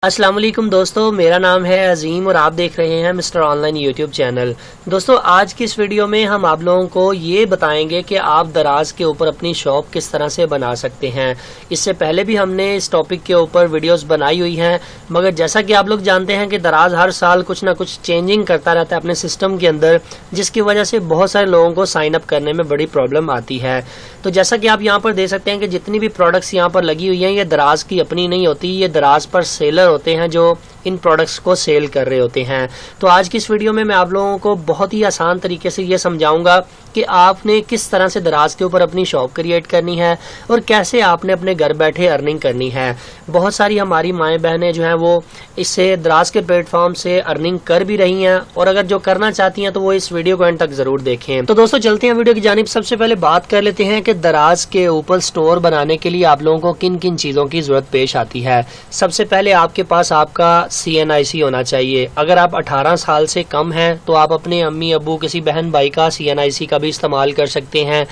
السلام علیکم دوستو، میرا نام ہے عظیم اور آپ دیکھ رہے ہیں mister online YouTube channel. دوستو آج کی اس ویڈیو میں ہم آپ لوگوں کو یہ بتائیں گے کہ آپ دراز کے اوپر اپنی شاپ کس طرح سے بنا سکتے ہیں۔ اس سے پہلے بھی ہم نے اس ٹاپک کے اوپر ویڈیوز بنائی ہوئی ہیں، مگر جیسا کہ آپ لوگ جانتے ہیں کہ دراز ہر سال کچھ نہ کچھ چینجنگ کرتا رہتا ہے اپنے سسٹم کے اندر، جس کی وجہ سے بہت سارے لوگوں کو سائن اپ کرنے میں بڑی پرابلم آتی ہے۔ تو جیسا کہ آپ یہاں پر دیکھ سکتے ہیں کہ جتنی بھی پروڈکٹس یہاں پر لگی ہوئی ہیں یہ دراز کی اپنی نہیں ہوتی، یہ دراز پر سیلر ہوتے ہیں جو ان پروڈکٹس کو سیل کر رہے ہوتے ہیں۔ تو آج کی اس ویڈیو میں آپ لوگوں کو بہت ہی آسان طریقے سے یہ سمجھاؤں گا کہ آپ نے کس طرح سے دراز کے اوپر اپنی شاپ کریٹ کرنی ہے اور کیسے آپ نے اپنے گھر بیٹھے ارننگ کرنی ہے۔ بہت ساری ہماری مائیں بہنیں جو ہیں وہ اس سے دراز کے پلیٹ فارم سے ارننگ کر بھی رہی ہیں، اور اگر جو کرنا چاہتی ہیں تو وہ اس ویڈیو کو اینڈ تک ضرور دیکھیں۔ تو دوستو چلتے ہیں ویڈیو کی جانب۔ سب سے پہلے بات کر لیتے ہیں کہ دراز کے اوپر سٹور بنانے کے لیے آپ لوگوں کو کن کن چیزوں کی ضرورت پیش آتی ہے۔ سب سے پہلے آپ کے پاس آپ کا CNIC ہونا چاہیے۔ اگر آپ 18 سال سے کم ہیں تو آپ اپنے امی ابو کسی بہن بھائی کا CNIC کا بھی استعمال کر سکتے ہیں۔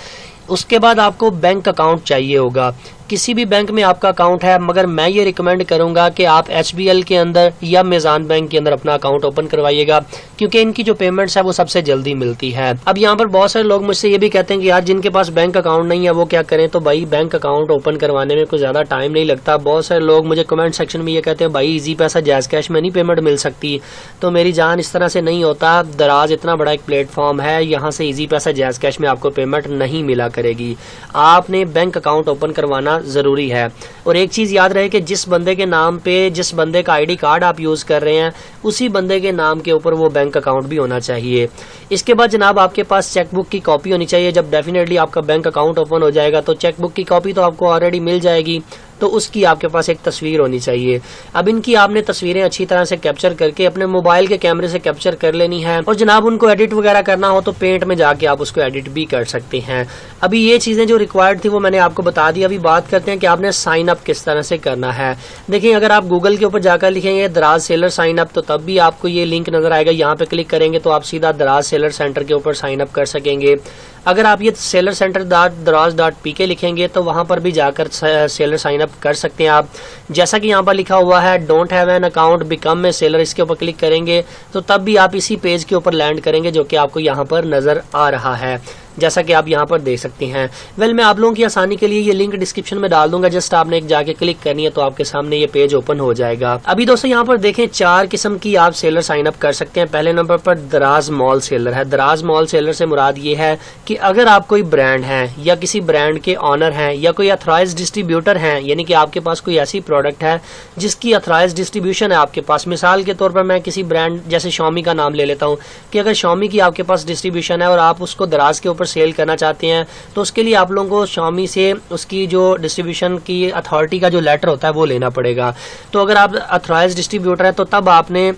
اس کے بعد آپ کو بینک اکاؤنٹ چاہیے ہوگا۔ کسی بھی بینک میں آپ کا اکاؤنٹ ہے، مگر میں یہ ریکمینڈ کروں گا کہ آپ HBL کے اندر یا میزان بینک کے اندر اپنا اکاؤنٹ اوپن کروائیے گا، کیونکہ ان کی جو پیمنٹس ہے وہ سب سے جلدی ملتی ہے۔ اب یہاں پر بہت سارے لوگ مجھ سے یہ بھی کہتے ہیں کہ یار جن کے پاس بینک اکاؤنٹ نہیں ہے وہ کیا کریں؟ تو بھائی بینک اکاؤنٹ اوپن کروانے میں کوئی زیادہ ٹائم نہیں لگتا۔ بہت سارے لوگ مجھے کمنٹ سیکشن میں یہ کہتے ہیں بھائی ایزی پیسہ جیز کیش میں نہیں پیمنٹ مل سکتی؟ تو میری جان اس طرح سے نہیں ہوتا۔ دراز اتنا بڑا ایک پلیٹ فارم ہے، یہاں سے ایزی پیسہ جیز کیش میں آپ کو پیمنٹ نہیں ملا کرے گی۔ آپ نے بینک اکاؤنٹ اوپن کروانا ضروری ہے۔ اور ایک چیز یاد رہے کہ جس بندے کے نام پہ جس بندے کا ID کارڈ آپ یوز کر رہے ہیں اسی بندے کے نام کے اوپر وہ بینک اکاؤنٹ بھی ہونا چاہیے۔ اس کے بعد جناب آپ کے پاس چیک بک کی کاپی ہونی چاہیے۔ جب ڈیفینیٹلی آپ کا بینک اکاؤنٹ اوپن ہو جائے گا تو چیک بک کی کاپی تو آپ کو آلریڈی مل جائے گی، تو اس کی آپ کے پاس ایک تصویر ہونی چاہیے۔ اب ان کی آپ نے تصویریں اچھی طرح سے کیپچر کر کے اپنے موبائل کے کیمرے سے کیپچر کر لینی ہے، اور جناب ان کو ایڈٹ وغیرہ کرنا ہو تو پینٹ میں جا کے آپ اس کو ایڈٹ بھی کر سکتے ہیں۔ ابھی یہ چیزیں جو ریکوائرڈ تھی وہ میں نے آپ کو بتا دی۔ ابھی بات کرتے ہیں کہ آپ نے سائن اپ کس طرح سے کرنا ہے۔ دیکھیں اگر آپ گوگل کے اوپر جا کر لکھیں گے دراز سیلر سائن اپ تو تب بھی آپ کو یہ لنک نظر آئے گا، یہاں پہ کلک کریں گے تو آپ سیدھا دراز سیلر سینٹر کے اوپر سائن اپ کر سکیں گے۔ اگر آپ یہ سیلر سینٹر .دراز.pk لکھیں گے تو وہاں پر بھی جا کر سیلر سائن اپ کر سکتے ہیں آپ۔ جیسا کہ یہاں پر لکھا ہوا ہے don't have an account become a seller, اس کے اوپر کلک کریں گے تو تب بھی آپ اسی پیج کے اوپر لینڈ کریں گے جو کہ آپ کو یہاں پر نظر آ رہا ہے، جیسا کہ آپ یہاں پر دیکھ سکتے ہیں۔ میں آپ لوگوں کی آسانی کے لیے یہ لنک ڈسکرپشن میں ڈال دوں گا، جسٹ آپ نے ایک جا کے کلک کرنی ہے تو آپ کے سامنے یہ پیج اوپن ہو جائے گا۔ ابھی دوستو یہاں پر دیکھیں 4 قسم کی آپ سیلر سائن اپ کر سکتے ہیں۔ پہلے نمبر پر دراز مال سیلر ہے۔ دراز مال سیلر سے مراد یہ ہے کہ اگر آپ کوئی برانڈ ہیں یا کسی برانڈ کے آنر ہیں یا کوئی اتھرائز ڈسٹریبیوٹر ہیں، یعنی کہ آپ کے پاس کوئی ایسی پروڈکٹ ہے جس کی اتھرائز ڈسٹریبیوشن ہے آپ کے پاس، مثال کے طور پر میں کسی برانڈ جیسے شامی کا نام لے لیتا ہوں کہ اگر شامی کی آپ کے پاس ڈسٹریبیوشن ہے اور آپ اس کو دراز کے اوپر سیل کرنا چاہتے ہیں تو اس کے لیے آپ لوگوں کو شامی سے اس کی جو ڈسٹریبیوشن کی اتھارٹی کا جو لیٹر ہوتا ہے وہ لینا پڑے گا۔ تو اگر آپ اتھرائز ڈسٹریبیوٹر ہے تو تب آپ نے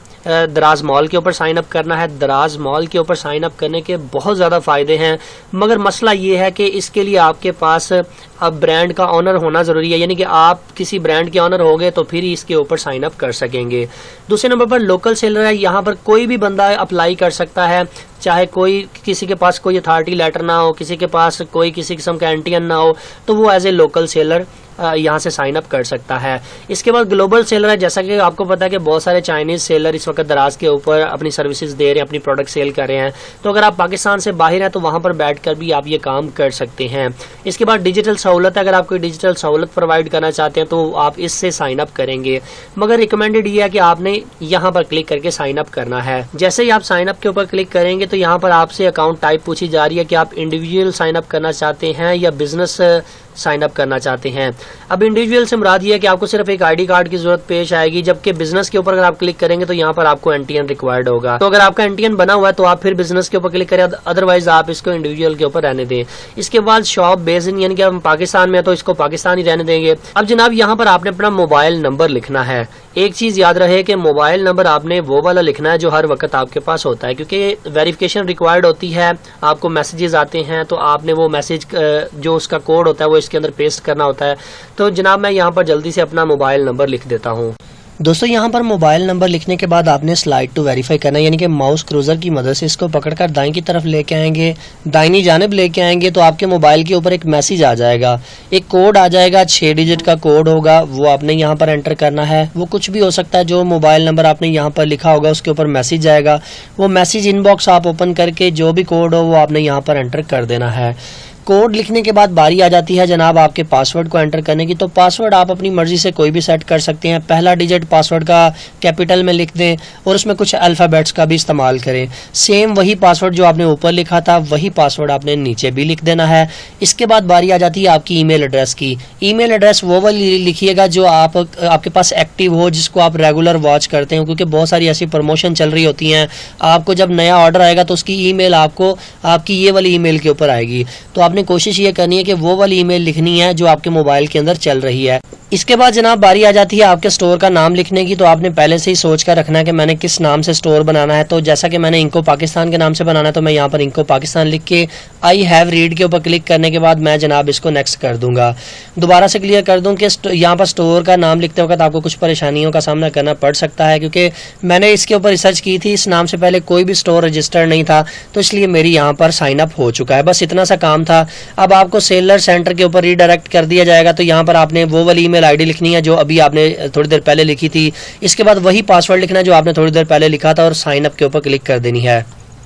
دراز مال کے اوپر سائن اپ کرنا ہے۔ دراز مال کے اوپر سائن اپ کرنے کے بہت زیادہ فائدے ہیں، مگر مسئلہ یہ ہے کہ اس کے لیے آپ کے پاس اب برانڈ کا آنر ہونا ضروری ہے، یعنی کہ آپ کسی برانڈ کے آنر ہو گئے تو پھر اس کے اوپر سائن اپ کر سکیں گے۔ دوسرے نمبر پر لوکل سیلر ہے۔ یہاں پر کوئی بھی بندہ اپلائی کر سکتا ہے، چاہے کوئی کسی کے پاس کوئی اتھارٹی لیٹر نہ ہو، کسی کے پاس کوئی کسی قسم کا NTN نہ ہو، تو وہ ایز اے لوکل سیلر یہاں سے سائن اپ کر سکتا ہے۔ اس کے بعد گلوبل سیلر ہے۔ جیسا کہ آپ کو پتا ہے کہ بہت سارے چائنیز سیلر اس وقت دراز کے اوپر اپنی سروسز دے رہے ہیں، اپنی پروڈکٹ سیل کر رہے ہیں، تو اگر آپ پاکستان سے باہر ہیں تو وہاں پر بیٹھ کر بھی آپ یہ کام کر سکتے ہیں۔ اس کے بعد ڈیجیٹل سہولت ہے۔ اگر آپ کوئی ڈیجیٹل سہولت پرووائڈ کرنا چاہتے ہیں تو آپ اس سے سائن اپ کریں گے، مگر ریکمینڈڈ یہ ہے کہ آپ نے یہاں پر کلک کر کے سائن اپ کرنا ہے۔ جیسے ہی آپ سائن اپ کے اوپر کلک کریں گے تو یہاں پر آپ سے اکاؤنٹ ٹائپ پوچھی جا رہی ہے کہ آپ انڈیویجول سائن اپ کرنا چاہتے ہیں یا بزنس سائن اپ کرنا چاہتے ہیں۔ اب انڈیویجول سے مراد یہ ہے کہ آپ کو صرف ایک ID کارڈ کی ضرورت پیش آئے گی، جبکہ بزنس کے اوپر اگر آپ کلک کریں گے تو یہاں پر آپ کو NTN ریکوائرڈ ہوگا۔ تو اگر آپ کا NTN بنا ہوا ہے تو آپ پھر بزنس کے اوپر کلک کریں، ادروائز آپ اس کو انڈیویجول کے اوپر رہنے دیں۔ اس کے بعد شاپ بیس ان، یعنی کہ ہم پاکستان میں ہیں تو اس کو پاکستان ہی رہنے دیں گے۔ اب جناب یہاں پر آپ نے اپنا موبائل نمبر لکھنا ہے۔ ایک چیز یاد رہے کہ موبائل نمبر آپ نے وہ والا لکھنا ہے جو ہر وقت آپ کے پاس ہوتا ہے، کیونکہ ویریفیکیشن ریکوائرڈ ہوتی ہے، آپ کو میسیجز آتے ہیں تو آپ نے وہ میسج جو اس کا کوڈ ہوتا ہے وہ اس کے اندر پیسٹ کرنا ہوتا ہے۔ تو جناب میں یہاں پر جلدی سے اپنا موبائل نمبر لکھ دیتا ہوں۔ दोस्तों यहाँ पर मोबाइल नंबर लिखने के बाद आपने स्लाइड टू वेरीफाई करना है, यानी कि माउस क्रूजर की मदद से इसको पकड़कर दाईं की तरफ लेके आएंगे, दाहिनी जानिब लेके आएंगे तो आपके मोबाइल के ऊपर एक मैसेज आ जाएगा, एक कोड आ जाएगा, 6 डिजिट का कोड होगा, वो आपने यहाँ पर एंटर करना है। वो कुछ भी हो सकता है, जो मोबाइल नंबर आपने यहाँ पर लिखा होगा उसके ऊपर मैसेज आएगा, वो मैसेज इनबॉक्स आप ओपन करके जो भी कोड हो वो आपने यहाँ पर एंटर कर देना है। कोड लिखने के बाद बारी आ जाती है जनाब आपके पासवर्ड को एंटर करने की। तो पासवर्ड आप अपनी मर्जी से कोई भी सेट कर सकते हैं। पहला डिजिट पासवर्ड का कैपिटल में लिख दें और उसमें कुछ अल्फ़ाबेट्स का भी इस्तेमाल करें। सेम वही पासवर्ड जो आपने ऊपर लिखा था वही पासवर्ड आपने नीचे भी लिख देना है। इसके बाद बारी आ जाती है आपकी ईमेल एड्रेस की। ईमेल एड्रेस वो वाली लिखिएगा जो आपके पास एक्टिव हो, जिसको आप रेगुलर वॉच करते हो, क्योंकि बहुत सारी ऐसी प्रमोशन चल रही होती हैं। आपको जब नया ऑर्डर आएगा तो उसकी ईमेल आपको आपकी ये वाली ईमेल के ऊपर आएगी। तो आपने कोशिश ये करनी है कि वो वाली ईमेल लिखनी है जो आपके मोबाइल के अंदर चल रही है। इसके बाद जनाब बारी आ जाती है आपके स्टोर का नाम लिखने की। तो आपने पहले से ही सोच कर रखना है कि मैंने किस नाम से स्टोर बनाना है। तो जैसा कि मैंने इंको पाकिस्तान के नाम से बनाना है तो मैं यहाँ पर इंको पाकिस्तान लिख के आई हैव रीड के ऊपर क्लिक करने के बाद मैं जनाब इसको नेक्स्ट कर दूंगा। दोबारा से क्लियर कर दूं कि यहाँ पर स्टोर का नाम लिखते वक्त आपको कुछ परेशानियों का सामना करना पड़ सकता है, क्योंकि मैंने इसके ऊपर रिसर्च की थी, इस नाम से पहले कोई भी स्टोर रजिस्टर्ड नहीं था, तो इसलिए मेरी यहाँ पर साइन अप हो चुका है। बस इतना सा काम था। अब आपको सेलर सेंटर के ऊपर रीडायरेक्ट कर दिया जाएगा। तो यहाँ पर आपने वो वाली ईमेल आईडी लिखनी है जो अभी आपने थोड़ी देर पहले लिखी थी। इसके बाद वही पासवर्ड लिखना है जो आपने थोड़ी देर पहले लिखा था और साइन अप के ऊपर क्लिक कर देनी है।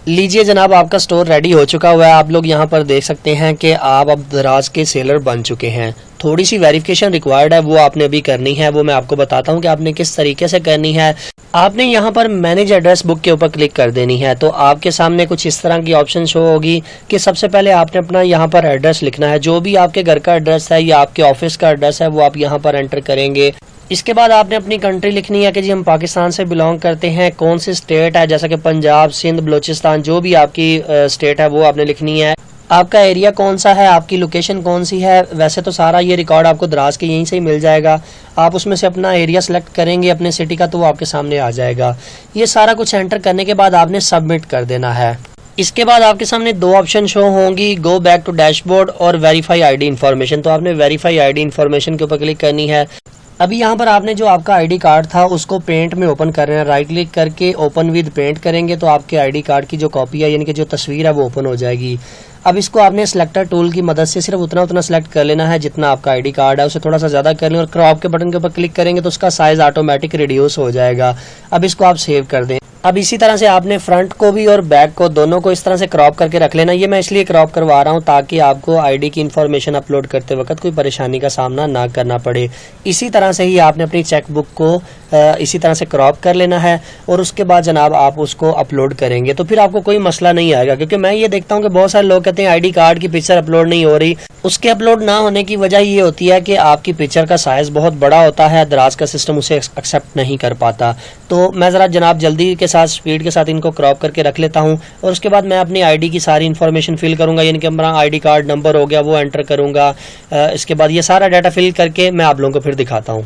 लीजिए जनाब आपका स्टोर रेडी हो चुका हुआ है। आप लोग यहाँ पर देख सकते हैं कि आप अब दराज के सेलर बन चुके हैं। थोड़ी सी वेरिफिकेशन रिक्वायर्ड है, वो आपने अभी करनी है। वो मैं आपको बताता हूँ कि आपने किस तरीके से करनी है। आपने यहाँ पर मैनेज एड्रेस बुक के ऊपर क्लिक कर देनी है। तो आपके सामने कुछ इस तरह की ऑप्शन शो होगी कि सबसे पहले आपने अपना यहाँ पर एड्रेस लिखना है। जो भी आपके घर का एड्रेस है या आपके ऑफिस का एड्रेस है वो आप यहाँ पर एंटर करेंगे। इसके बाद आपने अपनी कंट्री लिखनी है कि जी हम पाकिस्तान से बिलोंग करते हैं। कौन सी स्टेट है, जैसा कि पंजाब, सिंध, बलूचिस्तान, जो भी आपकी स्टेट है वो आपने लिखनी है। आपका एरिया कौन सा है, आपकी लोकेशन कौन सी है। वैसे तो सारा ये रिकॉर्ड आपको दराज के यहीं से ही मिल जाएगा। आप उसमें से अपना एरिया सेलेक्ट करेंगे अपने सिटी का तो वो आपके सामने आ जाएगा। ये सारा कुछ एंटर करने के बाद आपने सबमिट कर देना है। इसके बाद आपके सामने 2 ऑप्शन शो होंगी, गो बैक टू डैशबोर्ड और वेरीफाई आईडी इन्फॉर्मेशन। तो आपने वेरीफाई आईडी इन्फॉर्मेशन के ऊपर क्लिक करनी है। अभी यहाँ पर आपने जो आपका आईडी कार्ड था उसको पेंट में ओपन कर रहे हैं। राइट क्लिक करके ओपन विद पेंट करेंगे तो आपके आईडी कार्ड की जो कॉपी है यानी कि जो तस्वीर है वो ओपन हो जाएगी। अब इसको आपने सिलेक्टर टूल की मदद से सिर्फ उतना सिलेक्ट कर लेना है जितना आपका आईडी कार्ड है, उसे थोड़ा सा ज्यादा कर लें और क्रॉप के बटन के ऊपर क्लिक करेंगे तो उसका साइज ऑटोमेटिक रिड्यूस हो जाएगा। अब इसको आप सेव कर दें। अब इसी तरह से आपने फ्रंट को भी और बैक को दोनों को इस तरह से क्रॉप करके रख लेना। ये मैं इसलिए क्रॉप करवा रहा हूँ ताकि आपको आईडी की इन्फॉर्मेशन अपलोड करते वक्त कोई परेशानी का सामना ना करना पड़े। इसी तरह से ही आपने अपनी चेक बुक को इसी तरह से क्रॉप कर लेना है और उसके बाद जनाब आप उसको अपलोड करेंगे तो फिर आपको कोई मसला नहीं आएगा। क्योंकि मैं ये देखता हूँ कि बहुत सारे लोग कहते हैं आईडी कार्ड की पिक्चर अपलोड नहीं हो रही। उसके अपलोड ना होने की वजह ये होती है कि आपकी पिक्चर का साइज बहुत बड़ा होता है, दराज का सिस्टम उसे एक्सेप्ट नहीं कर पाता। तो मैं जरा जनाब जल्दी के साथ स्पीड के साथ इनको क्रॉप करके रख लेता हूं और उसके बाद मैं अपनी आईडी की सारी इन्फॉर्मेशन फिल करूंगा, यानी कि हमारा आईडी कार्ड नंबर हो गया वो एंटर करूंगा। इसके बाद ये सारा डाटा फिल करके मैं आप लोगों को फिर दिखाता हूं।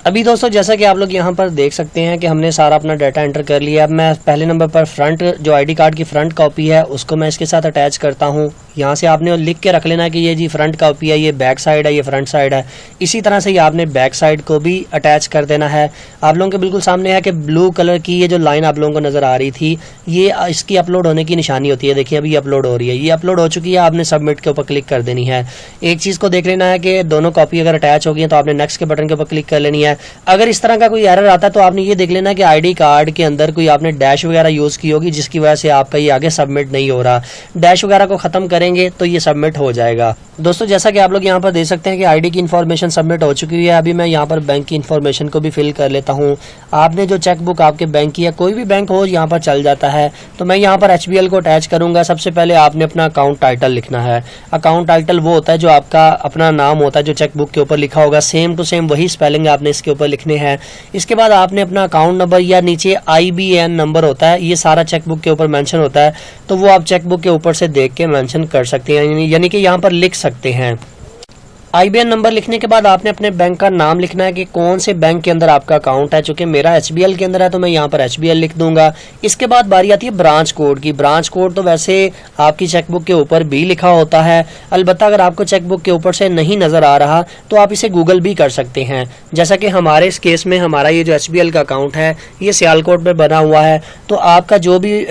अभी दोस्तों जैसा कि आप लोग यहाँ पर देख सकते हैं कि हमने सारा अपना डाटा एंटर कर लिया। अब मैं पहले नंबर पर फ्रंट जो आईडी कार्ड की फ्रंट कॉपी है उसको मैं इसके साथ अटैच करता हूँ। यहाँ से आपने लिख के रख लेना है कि ये जी फ्रंट कॉपी है, ये बैक साइड है, ये फ्रंट साइड है। इसी तरह से ही आपने बैक साइड को भी अटैच कर देना है। आप लोगों के बिल्कुल सामने है कि ब्लू कलर की ये जो लाइन आप लोगों को नजर आ रही थी ये इसकी अपलोड होने की निशानी होती है। देखिए अभी अपलोड हो रही है, ये अपलोड हो चुकी है। आपने सबमिट के ऊपर क्लिक कर देनी है। एक चीज को देख लेना है कि दोनों कॉपी अगर अटैच हो गई है तो आपने नेक्स्ट के बटन के ऊपर क्लिक कर लेनी है। अगर इस तरह का कोई एरर आता है तो आपने ये देख लेना कि आईडी कार्ड के अंदर कोई आपने डैश वगैरह यूज की होगी जिसकी वजह से आपका ये आगे सबमिट नहीं हो रहा। डैश वगैरह को खत्म करेंगे तो ये सबमिट हो जाएगा। दोस्तों जैसा कि आप लोग यहाँ पर देख सकते हैं कि आईडी की इन्फॉर्मेशन सबमिट हो चुकी है। अभी मैं यहाँ पर बैंक की इन्फॉर्मेशन को भी फिल कर लेता हूँ। आपने जो चेक बुक आपके बैंक की है, कोई भी बैंक हो यहाँ पर चल जाता है, तो मैं यहाँ पर HBL को अटैच करूंगा। सबसे पहले आपने अपना अकाउंट टाइटल लिखना है। अकाउंट टाइटल वो होता है जो आपका अपना नाम होता है जो चेक बुक के ऊपर लिखा होगा, सेम टू सेम वही स्पेलिंग आपने इसके ऊपर लिखने हैं। इसके बाद आपने अपना अकाउंट नंबर या नीचे IBAN नंबर होता है, ये सारा चेक बुक के ऊपर मेंशन होता है, तो वो आप चेक बुक के ऊपर से देख के मेंशन कर सकते हैं, यानी कि यहाँ पर लिख सकते हैं। IBAN नंबर लिखने के बाद आपने अपने बैंक का नाम लिखना है कि कौन से बैंक के अंदर आपका अकाउंट है। चूंकि मेरा HBL के अंदर है तो मैं यहाँ पर HBL लिख दूंगा। इसके बाद बारी आती है ब्रांच कोड की। ब्रांच कोड तो वैसे आपकी चेकबुक के ऊपर भी लिखा होता है, अलबत्ता अगर आपको चेकबुक के ऊपर से नहीं नजर आ रहा तो आप इसे गूगल भी कर सकते हैं। जैसा कि हमारे इस केस में हमारा ये जो HBL का अकाउंट है ये सियालकोट में बना हुआ है, तो आपका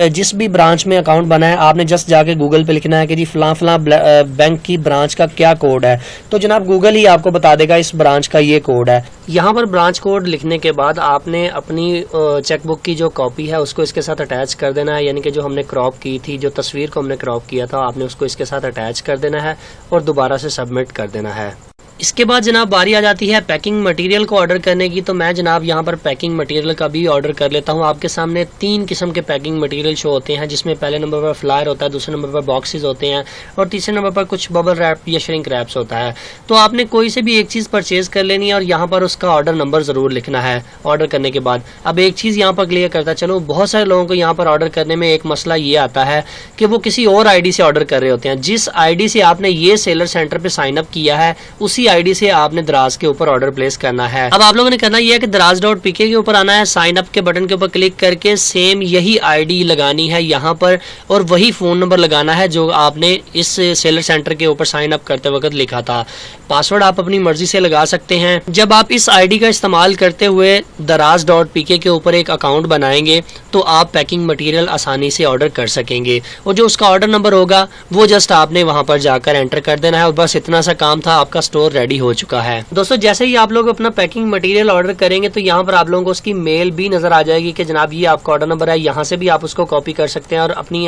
जिस भी ब्रांच में अकाउंट बना है आपने जस्ट जाके गूगल पे लिखना है कि जी फलां फलां बैंक की ब्रांच का क्या कोड है, तो जनाब गूगल ही आपको बता देगा इस ब्रांच का ये कोड है। यहाँ पर ब्रांच कोड लिखने के बाद आपने अपनी चेकबुक की जो कॉपी है उसको इसके साथ अटैच कर देना है, यानी कि जो हमने क्रॉप की थी, जो तस्वीर को हमने क्रॉप किया था, आपने उसको इसके साथ अटैच कर देना है और दोबारा से सबमिट कर देना है। इसके बाद जनाब बारी आ जाती है पैकिंग मटेरियल को ऑर्डर करने की। तो मैं जनाब यहाँ पर पैकिंग मटेरियल का भी ऑर्डर कर लेता हूँ। आपके सामने 3 किस्म के पैकिंग मटेरियल शो होते हैं, जिसमें पहले नंबर पर फ्लायर होता है, दूसरे नंबर पर बॉक्सेस होते हैं और तीसरे नंबर पर कुछ बबल रैप या श्रिंक रैप्स होता है। तो आपने कोई से भी एक चीज़ परचेज कर लेनी है और यहाँ पर उसका ऑर्डर नंबर ज़रूर लिखना है ऑर्डर करने के बाद। अब एक चीज़ यहाँ पर क्लियर करता चलो, बहुत सारे लोगों को यहाँ पर ऑर्डर करने में एक मसला ये आता है कि वो किसी और ID से ऑर्डर कर रहे होते हैं। जिस ID से आपने ये सेलर सेंटर पर साइन अप किया है उसी ID से आपने दराज के ऊपर ऑर्डर प्लेस करना है। अब आप लोगों ने करना यह है कि दराज.pk के ऊपर आना है, साइन अप के बटन के ऊपर क्लिक करके सेम यही ID लगानी है यहाँ पर और वही फोन नंबर लगाना है जो आपने इस सेलर सेंटर के ऊपर साइन अप करते वक्त लिखा था। पासवर्ड आप अपनी मर्जी से लगा सकते हैं। जब आप इस ID का इस्तेमाल करते हुए दराज.pk के ऊपर एक अकाउंट बनाएंगे तो आप पैकिंग मटेरियल आसानी से ऑर्डर कर सकेंगे और जो उसका ऑर्डर नंबर होगा वो जस्ट आपने वहां पर जाकर एंटर कर देना है और बस इतना सा काम था, आपका स्टोर रेडी हो चुका है। दोस्तों जैसे ही आप लोग अपना पैकिंग मटेरियल ऑर्डर करेंगे तो यहाँ पर आप लोगों को उसकी मेल भी नजर आ जाएगी कि जनाब ये आपका ऑर्डर नंबर है। यहाँ से भी आप उसको कॉपी कर सकते हैं और अपनी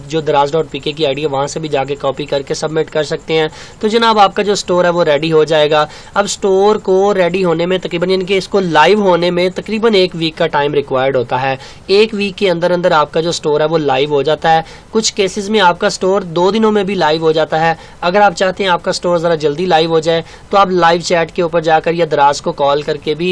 जो दराज.pk की ID है वहां से भी जाके कॉपी करके सबमिट कर सकते हैं। तो जनाब आपका जो स्टोर है वो रेडी हो जाएगा। अब स्टोर को रेडी होने में तकरीबन, यानी कि इसको लाइव होने में तकरीबन 1 वीक का टाइम रिक्वायर्ड होता है। 1 वीक के अंदर अंदर आपका जो स्टोर है वो लाइव हो जाता है। कुछ केसेस में आपका स्टोर 2 दिनों में भी लाइव हो जाता है। अगर आप चाहते हैं आपका स्टोर जरा जल्दी लाइव हो जाए तो आप लाइव चैट के ऊपर जाकर या दराज को कॉल करके भी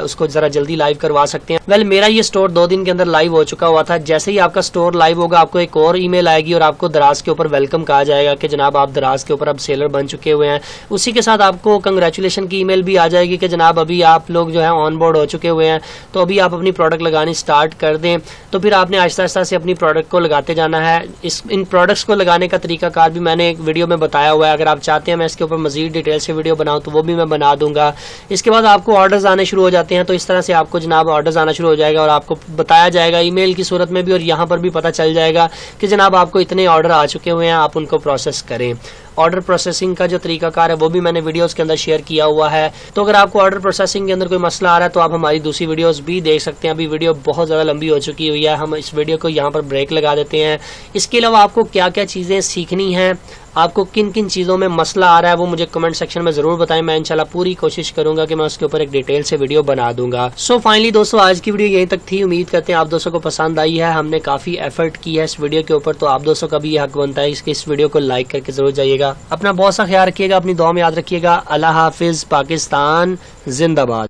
उसको जरा जल्दी लाइव करवा सकते हैं। मेरा ये स्टोर 2 दिन के अंदर लाइव हो चुका हुआ था। जैसे ही आपका स्टोर लाइव होगा आपको एक और ईमेल आएगी और आपको दराज के ऊपर वेलकम कहा जाएगा कि जनाब आप दराज के ऊपर अब सेलर बन चुके हुए हैं। उसी के साथ आपको कंग्रेचुलेशन की ईमेल भी आ जाएगी कि जनाब अभी आप लोग जो है ऑन बोर्ड हो चुके हुए हैं, तो अभी आप अपनी प्रोडक्ट लगानी स्टार्ट कर दें। तो फिर आपने आहिस्ता आहिस्ता से अपनी प्रोडक्ट को लगाते जाना है। इन प्रोडक्ट्स को लगाने का तरीकाकार भी मैंने एक वीडियो में बताया हुआ है। अगर आप चाहते हैं मैं इसके ऊपर मजीद डिटेल से वीडियो बनाऊं तो वो भी मैं बना दूंगा। इसके बाद आपको ऑर्डर्स आने शुरू हो जाते हैं। तो इस तरह से आपको जनाब ऑर्डर्स आना शुरू हो जाएगा और आपको बताया जाएगा ईमेल की सूरत में भी और यहाँ पर भी पता चल जाएगा कि जनाब आपको इतने ऑर्डर आ चुके हुए हैं, आप उनको प्रोसेस करें। ऑर्डर प्रोसेसिंग का जो तरीकाकार है वो भी मैंने वीडियोस के अंदर शेयर किया हुआ है। तो अगर आपको ऑर्डर प्रोसेसिंग के अंदर कोई मसला आ रहा है तो आप हमारी दूसरी वीडियोस भी देख सकते हैं। अभी वीडियो बहुत ज़्यादा लंबी हो चुकी हुई है, हम इस वीडियो को यहाँ पर ब्रेक लगा देते हैं। इसके अलावा आपको क्या क्या चीज़ें सीखनी हैं, आपको किन किन चीज़ों में मसला आ रहा है वो मुझे कमेंट सेक्शन में ज़रूर बताएं। मैं इंशाल्लाह पूरी कोशिश करूंगा कि मैं उसके ऊपर एक डिटेल से वीडियो बना दूंगा। सो फाइनली दोस्तों आज की वीडियो यहीं तक थी। उम्मीद करते हैं आप दोस्तों को पसंद आई है। हमने काफ़ी एफर्ट की है इस वीडियो के ऊपर, तो आप दोस्तों का भी ये हक बनता है कि इस वीडियो को लाइक करके ज़रूर जाइएगा। अपना बहुत सा ख्याल रखिएगा, अपनी दुआ में याद रखिएगा। अल्लाह हाफिज़। पाकिस्तान जिंदाबाद।